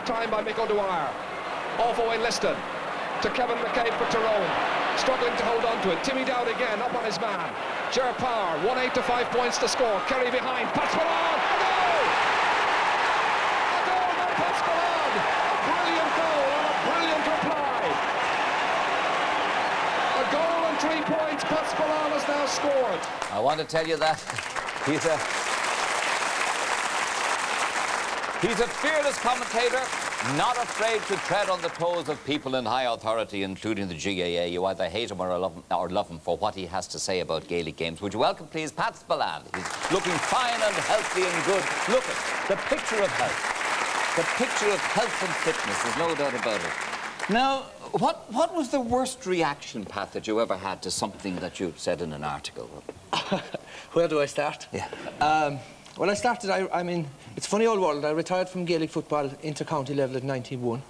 time by Mick O'Dwyer. Off Owen Liston to Kevin McCabe for Tyrone. Struggling to hold on to it. Timmy Dowd again, up on his man. Ger Power, 1-8 to 5 points to score. Kerry behind. Pat Spillane. A goal! A goal by Pat Spillane. A brilliant goal and a brilliant reply. A goal and 3 points. Pat Spillane has now scored. I want to tell you that he's a fearless commentator, not afraid to tread on the toes of people in high authority, including the GAA. You either hate him or love him for what he has to say about Gaelic games. Would you welcome, please, Pat Spillane? He's looking fine and healthy and good. Look at the picture of health. The picture of health and fitness, there's no doubt about it. Now, what was the worst reaction, Pat, that you ever had to something that you said in an article? Where do I start? Yeah. Well, I started, I mean, it's a funny old world. I retired from Gaelic football inter-county level at 91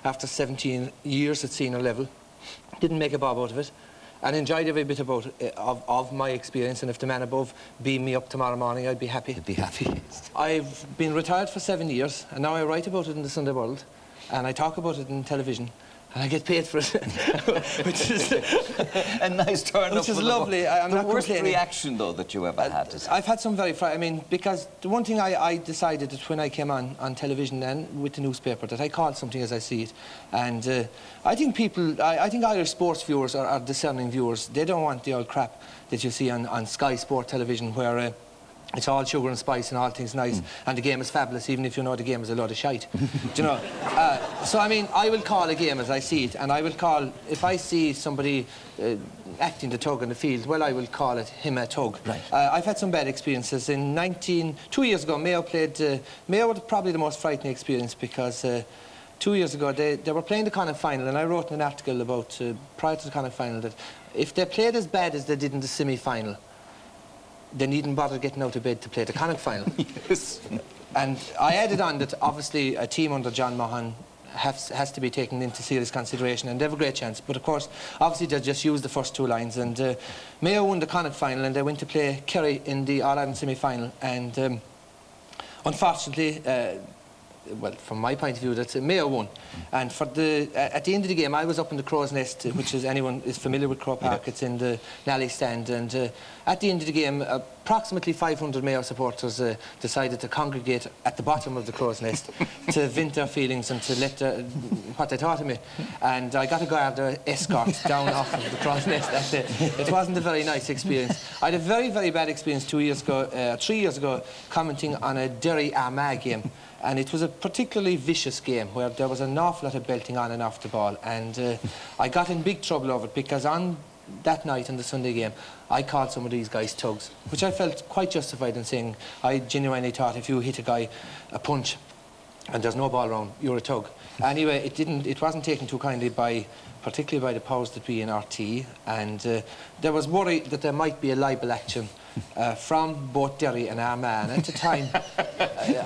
after 17 years at senior level. Didn't make a bob out of it and enjoyed every bit of my experience, and if the man above beam me up tomorrow morning, I'd be happy. You'd be happy. I've been retired for 7 years, and now I write about it in the Sunday World, and I talk about it in television. And I get paid for it, which is a nice turn up. Which is lovely. I'm not worst complaining. reaction, though, that you ever had to say? I've had some very... I mean, because the one thing I decided that when I came on television and with the newspaper, that I called something as I see it. And I think people... I think Irish sports viewers are discerning viewers. They don't want the old crap that you see on Sky Sport television, where... it's all sugar and spice and all things nice, and the game is fabulous, even if you know the game is a load of shite. Do you know? So, I mean, I will call a game as I see it, and I will call, if I see somebody acting the tug in the field, well, I will call it him a tug. Right. I've had some bad experiences. 2 years ago, Mayo played... Mayo was probably the most frightening experience, because 2 years ago, they were playing the Connacht final, and I wrote an article about, prior to the Connacht final, that if they played as bad as they did in the semi-final, they needn't bother getting out of bed to play the Connacht final. Yes. And I added on that obviously a team under John Maughan has to be taken into serious consideration, and they have a great chance. But of course, obviously they just used the first 2 lines, and Mayo won the Connacht final, and they went to play Kerry in the All-Ireland semi-final, and unfortunately, well, from my point of view, that's Mayo won. And for at the end of the game, I was up in the Crow's Nest, which is, anyone is familiar with Crow Park, yeah. It's in the Nally stand, and at the end of the game, approximately 500 Mayo supporters decided to congregate at the bottom of the Crow's Nest to vent their feelings and to let what they thought of me. And I got a guard escort down off of the Crow's Nest that day. It wasn't a very nice experience. I had a very, very bad experience 3 years ago, commenting on a Derry Armagh game. And it was a particularly vicious game where there was an awful lot of belting on and off the ball, and I got in big trouble over it, because on that night in the Sunday game I called some of these guys tugs, which I felt quite justified in saying. I genuinely thought if you hit a guy a punch and there's no ball around, you're a tug. Anyway, it wasn't taken too kindly particularly by the powers that be in RT, and there was worry that there might be a libel action from both Derry and Armagh. And at the time,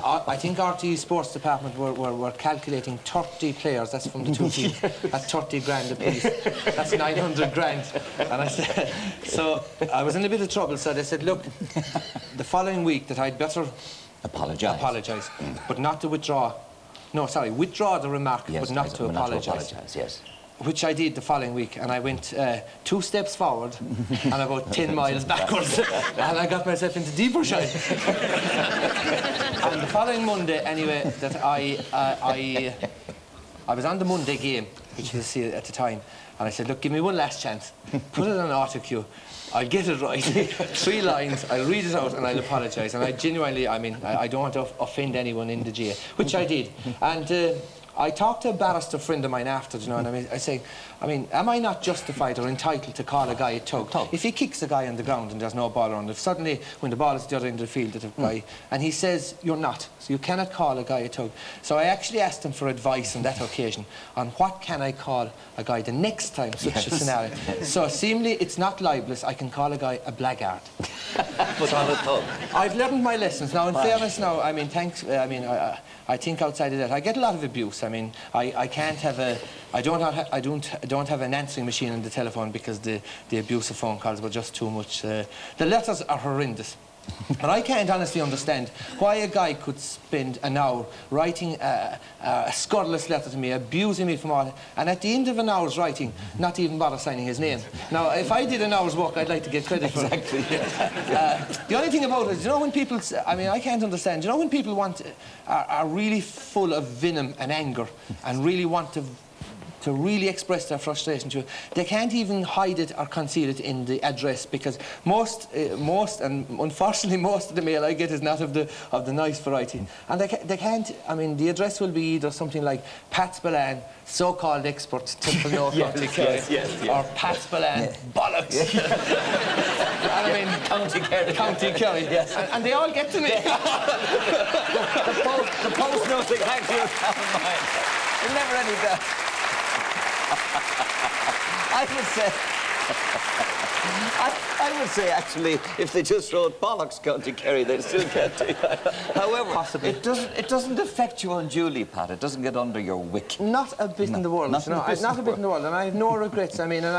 I think RT Sports Department were calculating 30 players, that's from the 2 teams, at 30 grand apiece. That's 900 grand. And I said, so I was in a bit of trouble, so they said, look, the following week that I'd better apologise, but not to withdraw. No, sorry, withdraw the remark, yes, but not to apologise. Yes. Which I did the following week, and I went 2 steps forward and about 10 miles backwards, and I got myself into deeper shine. And the following Monday, anyway, that I was on the Monday game, which was at the time, and I said, look, give me one last chance. Put it on auto cue. I'll get it right. 3 lines, I'll read it out and I'll apologise. And I genuinely, I mean, I don't want to offend anyone in the GA, which I did. And I talked to a barrister friend of mine after, you know, and I say, am I not justified or entitled to call a guy a tug? If he kicks a guy on the ground and there's no ball around, if suddenly, when the ball is at the other end of the field, that a guy, and he says, you're not, so you cannot call a guy a tug. So I actually asked him for advice on that occasion on what can I call a guy the next time such a scenario. So seemingly it's not libelous, I can call a guy a blackguard. But on a tug. I've learned my lessons. Now, in fairness now, I mean, I think outside of that, I get a lot of abuse. I mean, I can't have I don't have an answering machine on the telephone, because the abusive phone calls were just too much. The letters are horrendous. But I can't honestly understand why a guy could spend an hour writing a scurrilous letter to me, abusing me from all, and at the end of an hour's writing, not even bother signing his name. Now, if I did an hour's work, I'd like to get credit for it. Exactly. The only thing about it is, you know, when people, I mean, I can't understand, you know, when people are really full of venom and anger and really want to really express their frustration to you, they can't even hide it or conceal it in the address, because most and unfortunately most of the mail I get is not of the nice variety, and they can't. I mean, the address will be either something like Pat Spillane, so-called expert, Temple North, yes. or Pat Spillane, bollocks. And I mean, County Kerry, yes. And they all get to me. the post knows exactly what's on mine. There's never any doubt. I would say, actually, if they just wrote bollocks County Kerry, they'd still get to. However, possibly. It doesn't affect you unduly, Pat. It doesn't get under your wick. Not a bit in the world. Not a bit in the world, and I have no regrets. I mean, and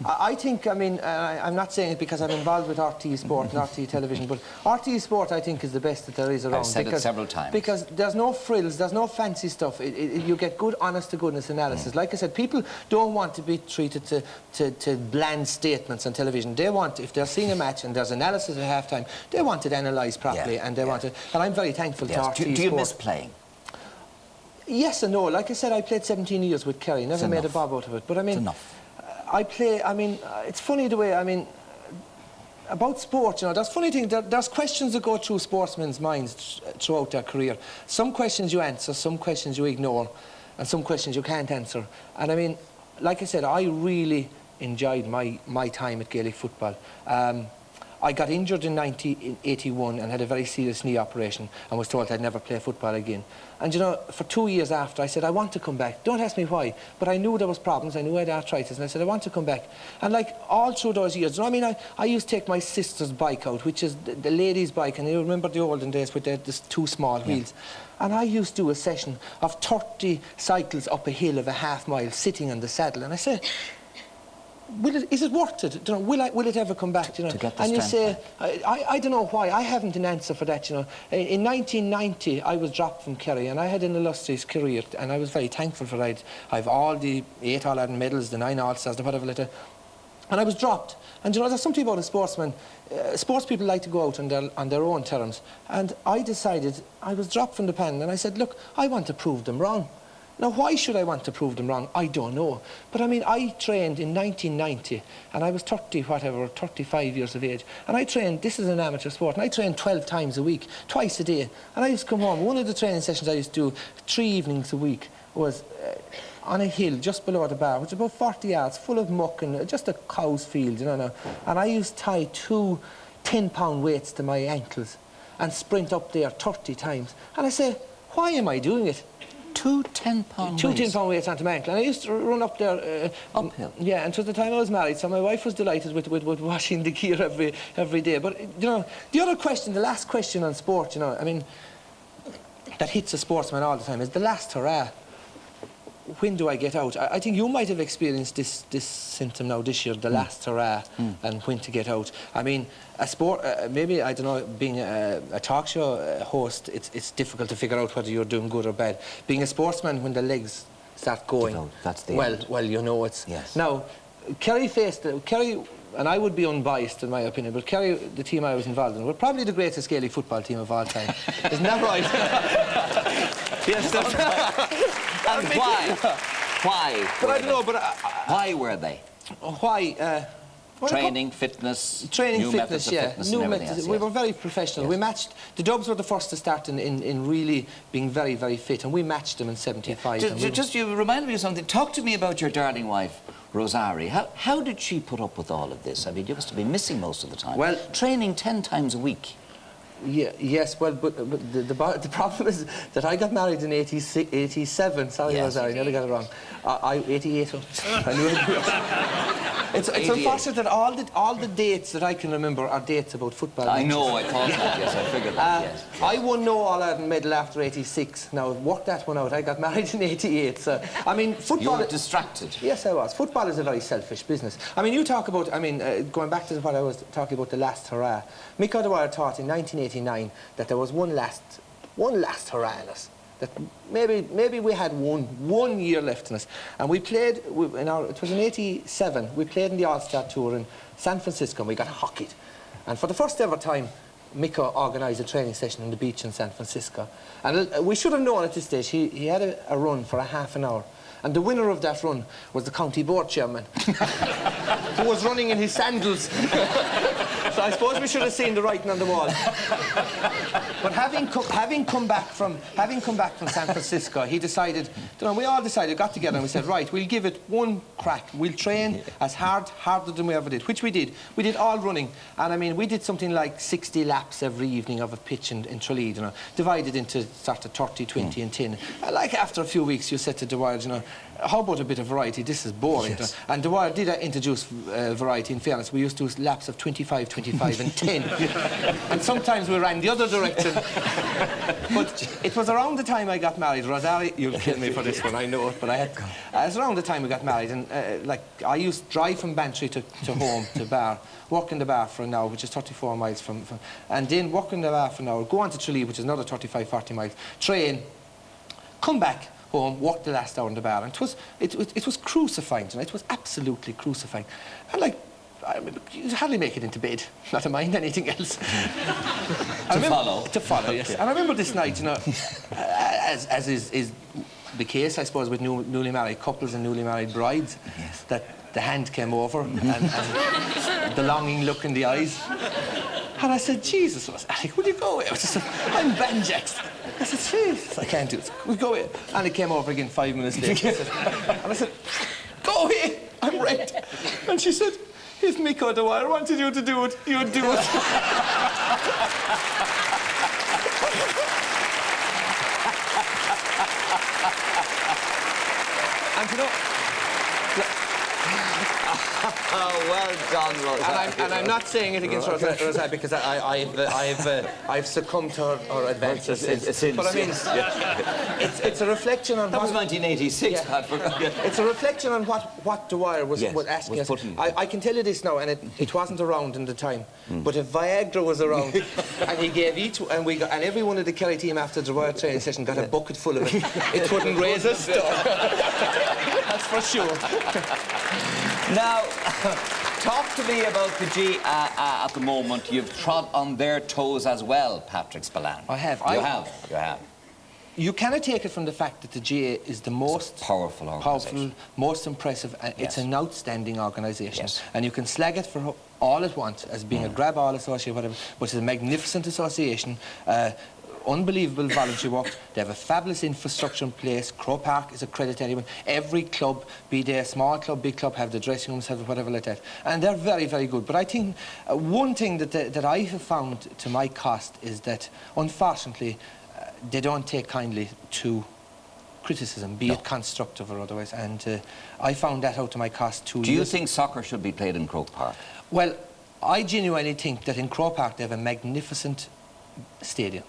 I think, I mean, I'm not saying it because I'm involved with RTE Sport and RTE Television, but RTE Sport, I think, is the best that there is around. I've said it several times. Because there's no frills, there's no fancy stuff. You get good, honest-to-goodness analysis. Like I said, people don't want to be treated to bland statements on television. They want, if they're seeing a match and there's analysis at half-time, they want it analysed properly, and they want it. And I'm very thankful to RTE Sport. Do you miss playing? Yes and no. Like I said, I played 17 years with Kerry. Never made a bob out of it. But I mean, it's enough. I play. I mean, it's funny the way. I mean, about sport, you know, there's funny thing. There's questions that go through sportsmen's minds throughout their career. Some questions you answer, some questions you ignore, and some questions you can't answer. And I mean, like I said, I really enjoyed my time at Gaelic football. I got injured in 1981 and had a very serious knee operation and was told I'd never play football again. And you know, for 2 years after, I said, I want to come back. Don't ask me why, but I knew there was problems. I knew I had arthritis, and I said, I want to come back. And like all through those years, you know, I mean, I used to take my sister's bike out, which is the lady's bike, and you remember the olden days with the two small wheels. And I used to do a session of 30 cycles up a hill of a half mile, sitting on the saddle. And I said, is it worth it? You know, will it ever come back? You know, to get the and you say, back. I don't know why. I haven't an answer for that. You know, in 1990, I was dropped from Kerry, and I had an illustrious career, and I was very thankful for it. I've all the 8 All-Ireland medals, the 9 All-Stars, the whatever later. And I was dropped. And you know, there's something about a sportsman. Sports people like to go out on their own terms. And I decided, I was dropped from the pen, and I said, look, I want to prove them wrong. Now, why should I want to prove them wrong? I don't know. But I mean, I trained in 1990, and I was 35 years of age. And I trained, this is an amateur sport, and I trained 12 times a week, twice a day. And I used to come home. One of the training sessions I used to do 3 evenings a week was on a hill just below the bar, which is about 40 yards, full of muck and just a cow's field, you know. And I used to tie 2 10-pound weights to my ankles and sprint up there 30 times. And I say, why am I doing it? 2 10-pound weights? 2 10-pound weights onto my ankle. And I used to run up there. Uphill? Yeah, and it was the time I was married, so my wife was delighted with washing the gear every day. But, you know, the other question, the last question on sport, you know, I mean, that hits a sportsman all the time is the last hurrah. When do I get out? I think you might have experienced this symptom now this year, the last hurrah, and when to get out. I mean, a sport, maybe, I don't know, being a talk show host, it's difficult to figure out whether you're doing good or bad. Being a sportsman, when the legs start going, that's the well, end. well, you know it's... Yes. Now, Kerry, and I would be unbiased in my opinion, but Kerry, the team I was involved in, were probably the greatest Gaelic football team of all time. Isn't that right? Yes, that's right. And why? Why? But I don't know, but... why were they? Why? Training, fitness, training, new fitness, methods of fitness new and everything methods. else, We yes. were very professional. Yes. We matched... The Dubs were the first to start in really being very, very fit, and we matched them in 75. Just you reminded me of something. Talk to me about your darling wife, Rosari. How did she put up with all of this? I mean, you must have been missing most of the time. Well... Training 10 times a week. Yeah, yes, well, but the problem is that I got married in 87. Sorry, Yes. Rosari, I nearly got it wrong. 88. I knew it. It's 88. unfortunate that all the dates that I can remember are dates about football. I matches. know, I thought that, yes, I figured that, yes. I won no All-Ireland medal after 86. Now, work that one out. I got married in 88, so... I mean, football... You were distracted. Yes, I was. Football is a very selfish business. I mean, you talk about... I mean, going back to what I was talking about, the last hurrah. Mick O'Dwyer thought in 1989 that there was one last hurrah in us. That maybe we had one year left in us. And we played, it was in 87, we played in the All-Star Tour in San Francisco and we got hockeyed. And for the first ever time, Miko organised a training session on the beach in San Francisco. And we should have known at this stage, he had a run for a half an hour. And the winner of that run was the county board chairman, who was running in his sandals. So I suppose we should have seen the writing on the wall. But having come back from San Francisco, he decided, we all decided, got together and we said, right, we'll give it one crack. We'll train as harder than we ever did, which we did. We did all running. And I mean, we did something like 60 laps every evening of a pitch in Tralee, divided into sort of 30, 20 and 10. And like after a few weeks, you said to Dwyer, how about a bit of variety? This is boring. Yes. And Dwyer did introduce variety, in fairness. We used to do laps of 25, 25 and 10. And sometimes we ran the other direction. But it was around the time I got married. Rosalie, you'll kill me for this one, I know it, but I had... it was around the time we got married, and like, I used to drive from Bantry to home, to Bar, work in the Bar for an hour, which is 34 miles from... And then work in the Bar for an hour, go on to Tralee, which is another 35, 40 miles, train, come back home, work the last hour in the Bar, and it was crucifying, it was absolutely crucifying. And like, you'd hardly make it into bed, not to mind anything else. To follow, yes. And I remember this night, as is the case, I suppose, with newly married couples and newly married brides, yes, that the hand came over and the longing look in the eyes. And I said, Jesus, Alec, will you go away? I'm Ben Jackson. I said, Jesus, I can't do this. We'll go away. And he came over again 5 minutes later. And I said, go away, I'm ready. And she said, if Mick O'Dwyer wanted you to do it, you'd do it. And Oh, well done, Rosa. And I'm not saying it against Rosa because I've succumbed to her advances since. But I mean, it's a reflection on that was 1986, Pat. It's a reflection on what Dwyer was asking us. I can tell you this now, and it wasn't around in the time. But if Viagra was around, and he gave and every one of the Kerry team after the Dwyer training session got a bucket full of it, it wouldn't raise us. That's for sure. Now, talk to me about the G at the moment. You've trod on their toes as well, Patrick Spillane. I have. You have. You cannot take it from the fact that the GA is the most powerful, most impressive, and it's an outstanding organisation. Yes. And you can slag it for all it wants as being a grab-all association, whatever, but it's a magnificent association. Unbelievable voluntary work. They have a fabulous infrastructure in place. Croke Park is a credit to anyone. Every club, be they a small club, big club, have the dressing rooms, have whatever like that. And they're very, very good. But I think one thing that I have found to my cost is that, unfortunately, they don't take kindly to criticism, be it constructive or otherwise. And I found that out to my cost 2 years. Do you think soccer should be played in Croke Park? Well, I genuinely think that in Croke Park they have a magnificent stadium,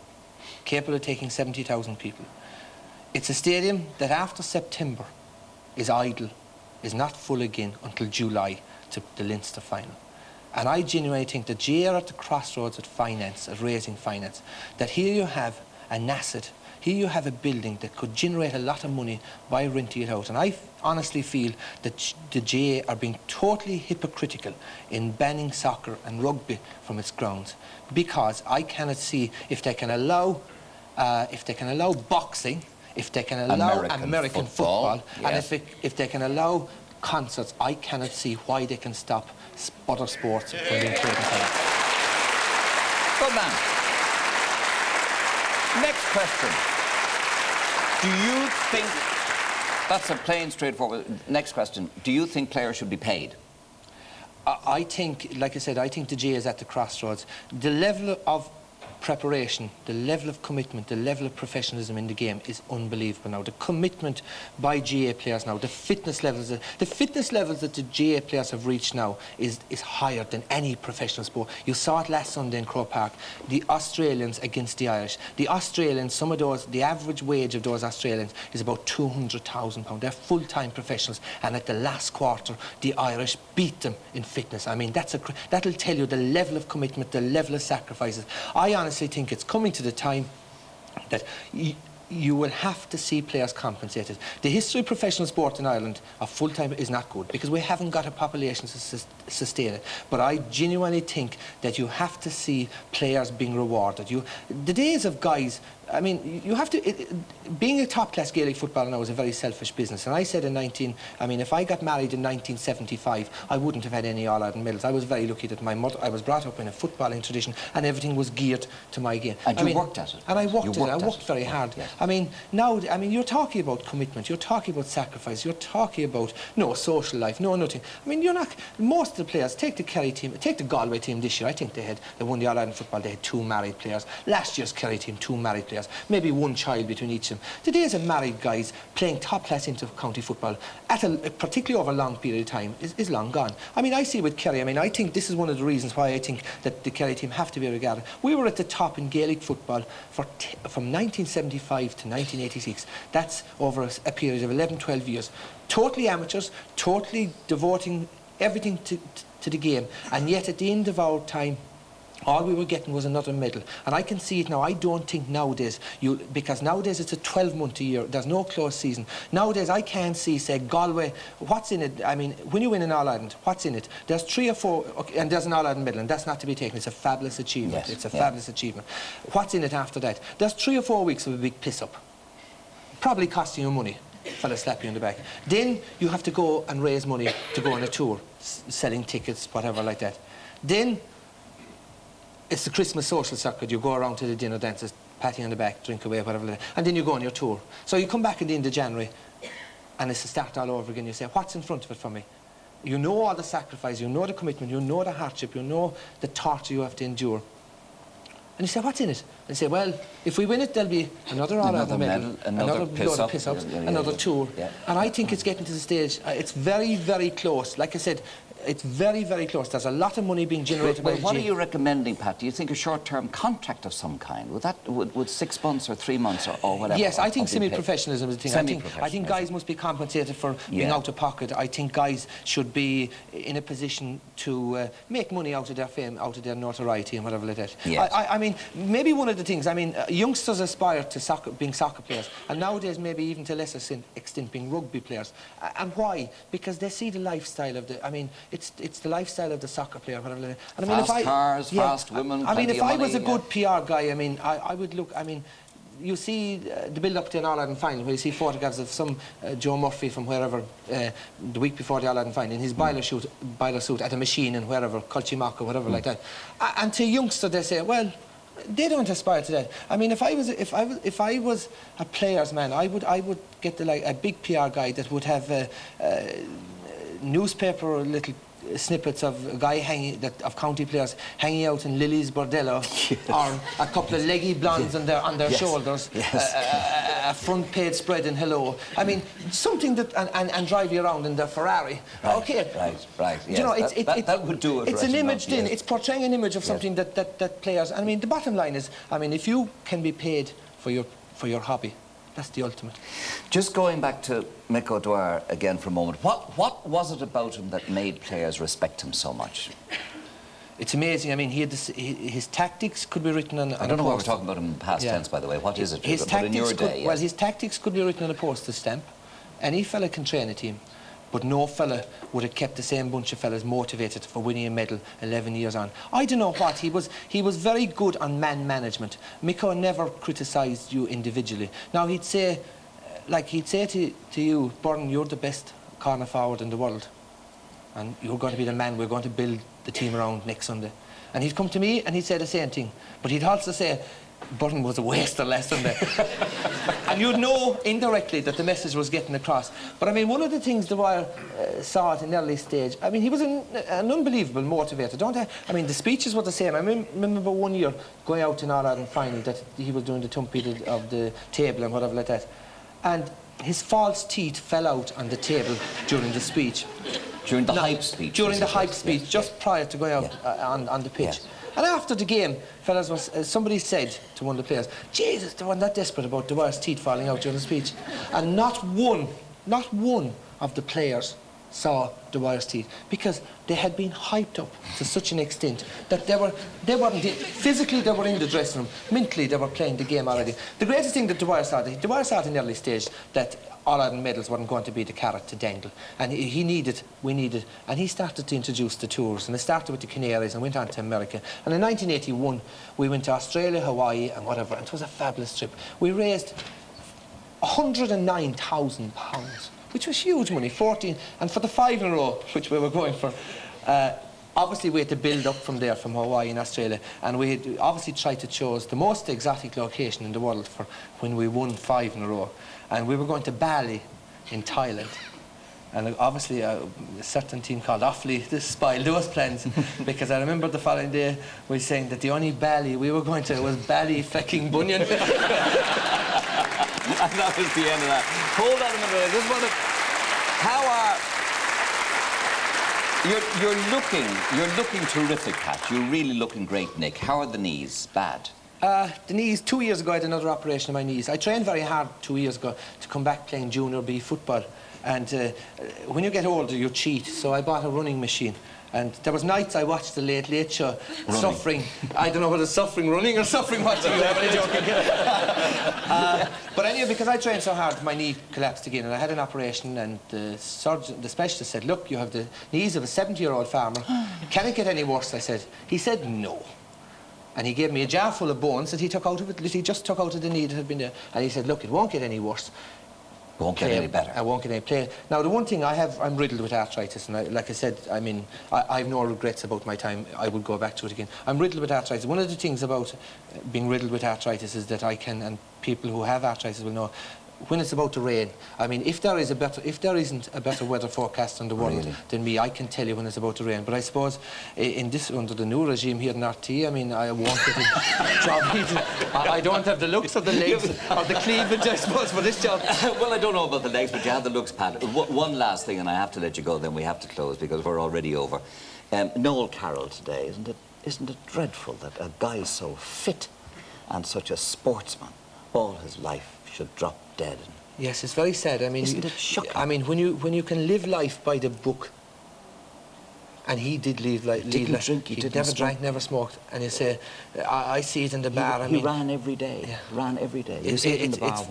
capable of taking 70,000 people. It's a stadium that after September is idle, is not full again until July to the Leinster final. And I genuinely think that GA are at the crossroads at finance, at raising finance, that here you have an asset, here you have a building that could generate a lot of money by renting it out. And I honestly feel that the GA are being totally hypocritical in banning soccer and rugby from its grounds, because I cannot see if they can allow boxing, if they can allow American football yes, and if they can allow concerts, I cannot see why they can stop other sports from being played in. Good man. Next question. Do you think... That's a plain, straightforward... Next question. Do you think players should be paid? I think, like I said, I think the GA is at the crossroads. The level of preparation, the level of commitment, the level of professionalism in the game is unbelievable now. The commitment by GA players now, the fitness levels that the GA players have reached now is higher than any professional sport. You saw it last Sunday in Croke Park, the Australians against the Irish. The Australians, some of those, the average wage of those Australians is about £200,000. They're full-time professionals, and at the last quarter, the Irish beat them in fitness. I mean, that'll tell you the level of commitment, the level of sacrifices. I honestly think it's coming to the time that you will have to see players compensated. The history of professional sport in Ireland of full-time is not good because we haven't got a population to sustain it. But I genuinely think that you have to see players being rewarded. The days of guys, I mean, you have to... being a top-class Gaelic footballer now is a very selfish business. And I said if I got married in 1975, I wouldn't have had any All-Ireland medals. I was very lucky that my mother... I was brought up in a footballing tradition and everything was geared to my game. And you worked at it. And I worked at it. I worked very hard. Yes. I mean, now, you're talking about commitment, you're talking about sacrifice, you're talking about no social life, no nothing. I mean, you're not... Most of the players, take the Kerry team, take the Galway team this year, I think they won the All-Ireland football, they had 2 married players. Last year's Kerry team, 2 married players. Maybe 1 child between each of them. The days of married guys playing top-class inter-county football, particularly over a long period of time, is long gone. I mean, I see with Kerry, I think this is one of the reasons why I think that the Kerry team have to be regarded. We were at the top in Gaelic football from 1975 to 1986. That's over a period of 11, 12 years. Totally amateurs, totally devoting everything to the game. And yet, at the end of our time, all we were getting was another medal. And I can see it now. I don't think nowadays, because nowadays it's a 12-month a year. There's no close season. Nowadays, I can't see, say, Galway, what's in it? I mean, when you win an All-Ireland, what's in it? There's 3 or 4, okay, and there's an All-Ireland medal, and that's not to be taken. It's a fabulous achievement. Yes, it's a fabulous achievement. What's in it after that? There's 3 or 4 weeks of a big piss-up. Probably costing you money. Fella slap you on the back. Then you have to go and raise money to go on a tour, selling tickets, whatever like that. Then it's the Christmas social circuit. You go around to the dinner dances, pat you on the back, drink away, whatever like that. And then you go on your tour. So you come back at the end of January and it's a start all over again. You say, what's in front of it for me? You know all the sacrifice, you know the commitment, you know the hardship, you know the torture you have to endure. And you say, what's in it? And you say, well, if we win it, there'll be another All-Ireland medal, another load of piss-ups, another tour. Yeah. And I think it's getting to the stage, it's very, very close. Like I said, it's very, very close. There's a lot of money being generated by the what are you recommending, Pat? Do you think a short-term contract of some kind? Would 6 months or 3 months or whatever? Yes, I think semi-professionalism is the thing. I think guys yes. must be compensated for being out of pocket. I think guys should be in a position to make money out of their fame, out of their notoriety and whatever like that. Yes. I mean, maybe one of the things, youngsters aspire to being soccer players, and nowadays maybe even to a lesser extent being rugby players. And why? Because they see the lifestyle of it's the lifestyle of the soccer player, whatever. And I mean, fast cars, fast women. If I was a good PR guy, I would look. You see the build-up to an All-Ireland final, where you see photographs of some Joe Murphy from wherever the week before the All-Ireland final in his boiler suit at a machine in wherever, Colchimock or whatever like that. And to youngsters, they say, well, they don't aspire to that. I mean, if I was a player's man, I would get a big PR guy that would have newspaper or little snippets of a guy of county players hanging out in Lily's Bordello, or a couple of leggy blondes on their shoulders, a front page spread in Hello. I mean, something that and drive you around in their Ferrari. Right, okay, right. Yes, you know, that would do it. It's an image. Then it's portraying an image of something that players. I mean, the bottom line is, if you can be paid for your hobby, that's the ultimate. Just going back to Mick O'Dwyer again for a moment, what was it about him that made players respect him so much? It's amazing. I mean, his tactics could be written on I don't know why we're talking about him in past tense, by the way. What is it? His but in your day, well, his tactics could be written on a postage stamp. Any fella can train a team, but no fella would have kept the same bunch of fellas motivated for winning a medal 11 years on. I don't know what. He was very good on man management. Miko never criticised you individually. Now, he'd say to you, Burn, you're the best corner forward in the world, and you're going to be the man we're going to build the team around next Sunday. And he'd come to me and he'd say the same thing. But he'd also say, Burton was a waster last Sunday. And you'd know indirectly that the message was getting across. But I mean, one of the things Dwyer saw at an early stage, I mean, he was an unbelievable motivator. I mean, the speeches were the same. I remember one year going out in All-Ireland final that he was doing the tumpy of the table and whatever like that. And his false teeth fell out on the table during the speech. During the hype speech? During the hype speech, just prior to going out on the pitch. Yes. And after the game, fellas, somebody said to one of the players, Jesus, they weren't that desperate about Dwyer's teeth falling out during the speech. And not one of the players saw Dwyer's teeth, because they had been hyped up to such an extent that they weren't physically, they were in the dressing room. Mentally, they were playing the game already. The greatest thing that Dwyer saw at an early stage that All-Ireland medals weren't going to be the carrot to dangle. And we needed, and he started to introduce the tours. And it started with the Canaries and went on to America. And in 1981, we went to Australia, Hawaii, and whatever. And it was a fabulous trip. We raised £109,000, which was huge money, 14. And for the 5 in a row, which we were going for, obviously we had to build up from there, from Hawaii and Australia. And we had obviously tried to choose the most exotic location in the world for when we won 5 in a row. And we were going to Bali in Thailand. And obviously a certain team called Offaly spoiled those plans, because I remember the following day we were saying that the only Bali we were going to was Bali fucking Bunyan. And that was the end of that. Hold on a minute. I just want to... You're looking terrific, Pat. You're really looking great, Nick. How are the knees? Bad? The knees, 2 years ago I had another operation of my knees. I trained very hard 2 years ago to come back playing Junior B football. And when you get older, you cheat. So I bought a running machine. And there was nights I watched the Late Late Show, suffering. I don't know whether suffering running or suffering watching. I'm only joking. But anyway, because I trained so hard, my knee collapsed again, and I had an operation. And the surgeon, the specialist, said, "Look, you have the knees of a 70-year-old farmer. Can it get any worse?" I said. He said, "No." And he gave me a jar full of bones that he took out of it. He just took out of the knee that had been there. And he said, "Look, it won't get any worse. Won't get any better." I won't get any play. Now, the one thing I'm riddled with arthritis, and like I said, I mean, I have no regrets about my time. I would go back to it again. I'm riddled with arthritis. One of the things about being riddled with arthritis is that I can, and people who have arthritis will know, when it's about to rain, I mean, if there isn't a better weather forecast in the world than me, I can tell you when it's about to rain. But I suppose under the new regime here in RT, I mean, I won't get a job either. I don't have the looks or the legs or the cleavage, I suppose, for this job. Well, I don't know about the legs, but you have the looks, Pat. One last thing, and I have to let you go, then we have to close because we're already over. Noel Carroll today, isn't it dreadful that a guy so fit and such a sportsman all his life should drop dead? Yes, it's very sad. I mean, isn't it shocking? I mean, when you can live life by the book, and he did live life. He never drank, never smoked, and you say, I see it in the bar. He ran every day. Yeah. Ran every day. You see it in the bar.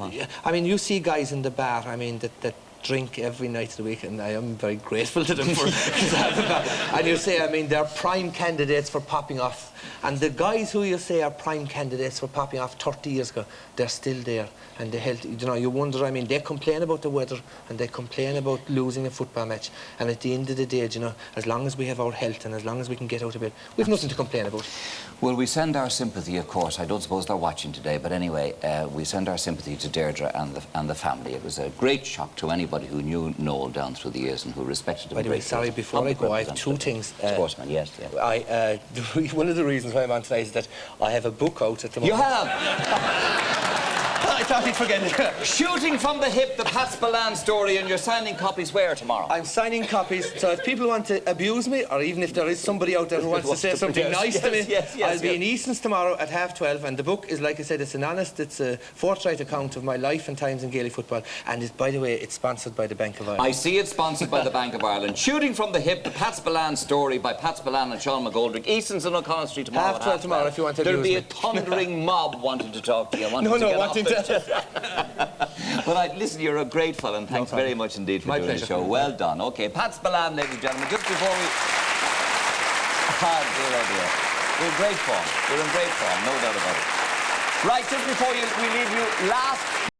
I mean, you see guys in the bar. I mean, that drink every night of the week, and I am very grateful to them for that. And you say, I mean, they're prime candidates for popping off. And the guys who you say are prime candidates for popping off 30 years ago, they're still there. And you wonder, I mean, they complain about the weather and they complain about losing a football match. And at the end of the day, as long as we have our health and as long as we can get out of bed, we've nothing to complain about. Well, we send our sympathy, of course. I don't suppose they're watching today, but anyway, we send our sympathy to Deirdre and the family. It was a great shock to anybody who knew Noel down through the years and who respected him. By the way, sorry, before I go, I have two things. Sportsman, yes. One of the reasons why I'm on tonight is that I have a book out at the moment. You have? I thought he'd forget it. Shooting from the hip, the Pat Spillane story, and you're signing copies where tomorrow? I'm signing copies, so if people want to abuse me, or even if there is somebody out there who wants to say something nice to me, I'll be in Easton's tomorrow at 12:30, and the book is, like I said, it's a forthright account of my life and times in Gaelic football, and by the way, it's sponsored by the Bank of Ireland. I see it's sponsored by the Bank of Ireland. Shooting from the hip, the Pat Spillane story by Pat Spillane and Sean McGoldrick. Easton's on O'Connell Street tomorrow. 12:30 tomorrow if you want to abuse me. There'll be a thundering mob wanting to talk to you. But listen, you're a great fellow, and thanks very much indeed for doing the show. Well done. Okay, Pat Spillane, ladies and gentlemen, just before we... Oh, dear, oh dear. We're in great form. We're in great form, no doubt about it. Right, just before we leave you, last